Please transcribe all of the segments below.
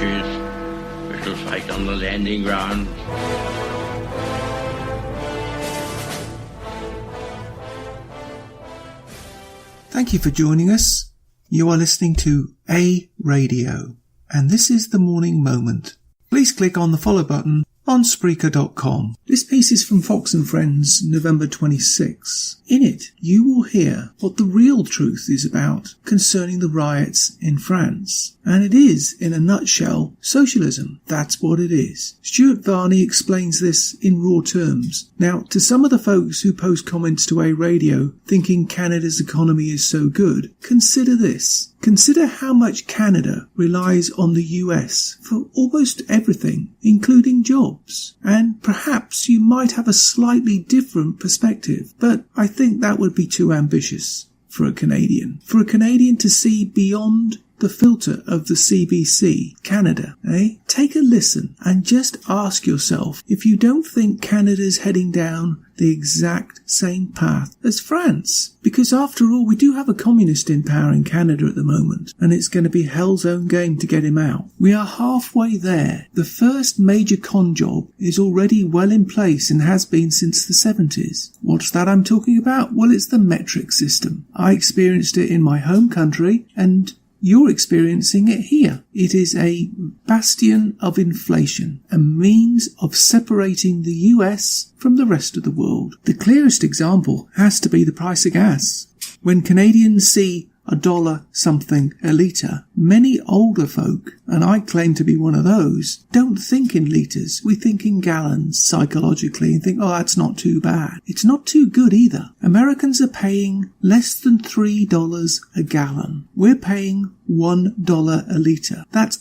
parachute, which looks like on the landing ground. Thank you for joining us. You are listening to A Radio, and this is The Morning Moment. Please click on the follow button on Spreaker.com. This piece is from Fox and Friends, November 26. In it, you will hear what the real truth is about concerning the riots in France. And it is, in a nutshell, socialism. That's what it is. Stuart Varney explains this in raw terms. Now, to some of the folks who post comments to A Radio thinking Canada's economy is so good, consider this. Consider how much Canada relies on the US for almost everything, including jobs. And perhaps you might have a slightly different perspective, but I think that would be too ambitious for a Canadian. For a Canadian to see beyond the filter of the CBC, Canada, Take a listen and just ask yourself if you don't think Canada's heading down the exact same path as France. Because after all, we do have a communist in power in Canada at the moment, and it's going to be hell's own game to get him out. We are halfway there. The first major con job is already well in place and has been since the 70s. What's that I'm talking about? Well, it's the metric system. I experienced it in my home country, and you're experiencing it here. It is a bastion of inflation, a means of separating the US from the rest of the world. The clearest example has to be the price of gas. When Canadians see $1 something a litre, many older folk, and I claim to be one of those, don't think in litres. We think in gallons psychologically and think, oh, that's not too bad. It's not too good either. Americans are paying less than $3 a gallon. We're paying $1 a litre. That's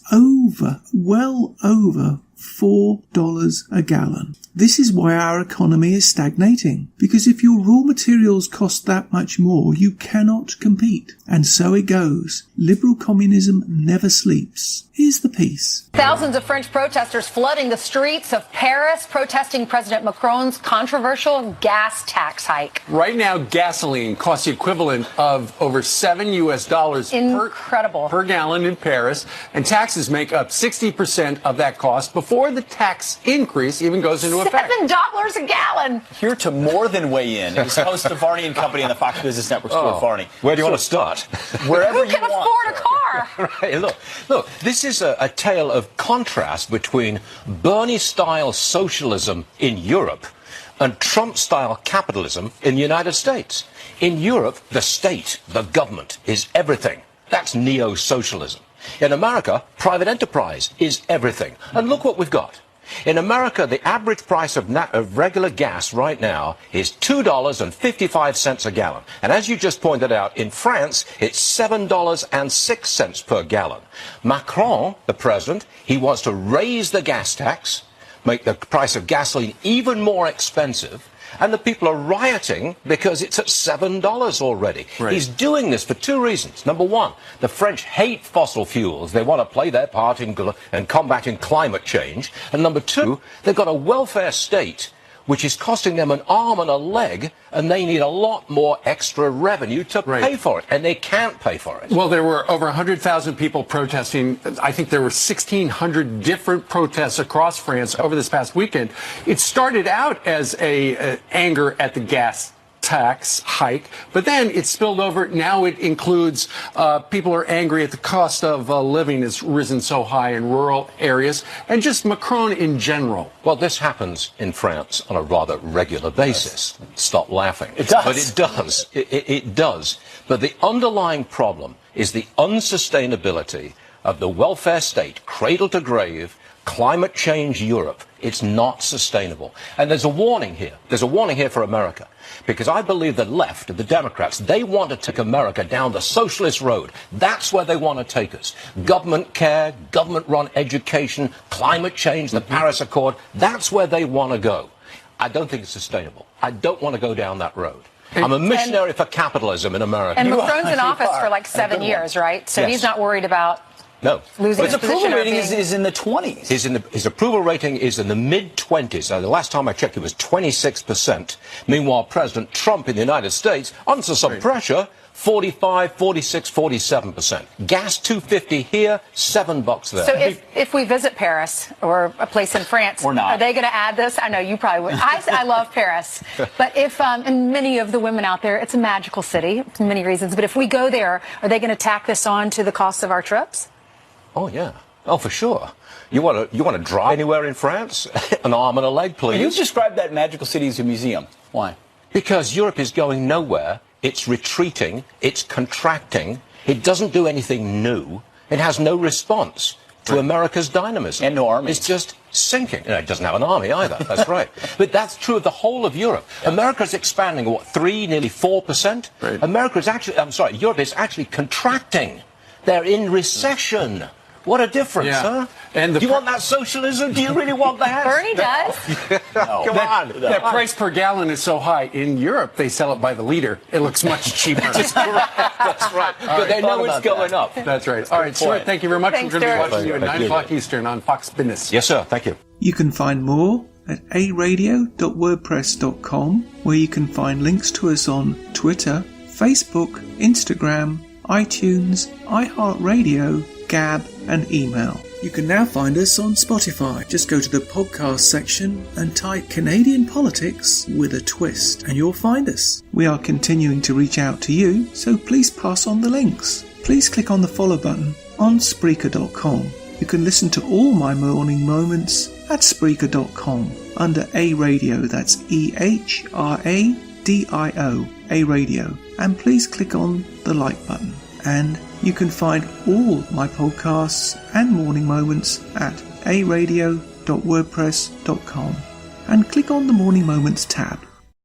well over $4 a gallon. This is why our economy is stagnating. Because if your raw materials cost that much more, you cannot compete. And so it goes. Liberal communism never sleeps. Here's the piece. Thousands of French protesters flooding the streets of Paris, protesting President Macron's controversial gas tax hike. Right now, gasoline costs the equivalent of over $7 per gallon in Paris, and taxes make up 60% of that cost before the tax increase even goes into effect. $7 a gallon. Here to more than weigh in is host of Varney and Company on the Fox Business Network. Varney, where do you want to start? Wherever you want. Who can afford a car? Right, look, this is a tale of contrast between Bernie-style socialism in Europe and Trump-style capitalism in the United States. In Europe, the state, the government, is everything. That's neo-socialism. In America, private enterprise is everything. And look what we've got. In America, the average price of regular gas right now is $2.55 a gallon. And as you just pointed out, in France, it's $7.06 per gallon. Macron, the president, he wants to raise the gas tax, make the price of gasoline even more expensive, and the people are rioting because it's at $7 already. Right. He's doing this for two reasons. Number one, the French hate fossil fuels. They want to play their part in combating climate change. And number two, they've got a welfare state which is costing them an arm and a leg, and they need a lot more extra revenue to pay for it, and they can't pay for it. Well, there were over 100,000 people protesting. I think there were 1,600 different protests across France over this past weekend. It started out as anger at the gas tax hike, but then it spilled over. Now it includes people are angry at the cost of living has risen so high in rural areas, and just Macron in general. Well, this happens in France on a rather regular basis. Stop laughing. It does. But it does. It does. But the underlying problem is the unsustainability of the welfare state, cradle to grave, climate change Europe. It's not sustainable. And there's a warning here. There's a warning here for America. Because I believe the left, the Democrats, they want to take America down the socialist road. That's where they want to take us. Government care, government-run education, climate change, the Paris Accord. That's where they want to go. I don't think it's sustainable. I don't want to go down that road. I'm a missionary for capitalism in America. And Macron's in office for like 7 years, right? So he's not worried about No. losing his approval rating is in the 20s. His approval rating is in the mid-20s. The last time I checked, it was 26%. Meanwhile, President Trump in the United States, under some pressure, 45, 46, 47%. Gas $2.50 here, $7 there. So if we visit Paris or a place in France, Or not. are they going to add this? I know you probably would. I love Paris. But if, and many of the women out there, it's a magical city for many reasons. But if we go there, are they going to tack this on to the cost of our trips? Oh, yeah. Oh, for sure. You want to drive anywhere in France? An arm and a leg, please. You described that magical city as a museum. Why? Because Europe is going nowhere. It's retreating. It's contracting. It doesn't do anything new. It has no response to America's dynamism. And no army. It's just sinking. No, it doesn't have an army either. That's right. But that's true of the whole of Europe. America's expanding, nearly 4%? Right. Europe is actually contracting. They're in recession. What a difference, huh? And do you want that socialism? Do you really want that? Bernie does. No. Come on. That price per gallon is so high. In Europe, they sell it by the liter. It looks much cheaper. That's right. But they know it's going up. That's right. All right, Stuart, thank you very much. Thanks, We're going to be Stuart. watching you at 9 o'clock Eastern on Fox Business. Yes, sir. Thank you. You can find more at aradio.wordpress.com, where you can find links to us on Twitter, Facebook, Instagram, iTunes, iHeartRadio, Gab, and email. You can now find us on Spotify. Just go to the podcast section and type Canadian Politics with a Twist, and you'll find us. We are continuing to reach out to you, so please pass on the links. Please click on the follow button on Spreaker.com. You can listen to all my morning moments at Spreaker.com under A Radio, that's EHRADIO, A Radio, and please click on the like button. And you can find all my podcasts and morning moments at aradio.wordpress.com and click on the Morning Moments tab.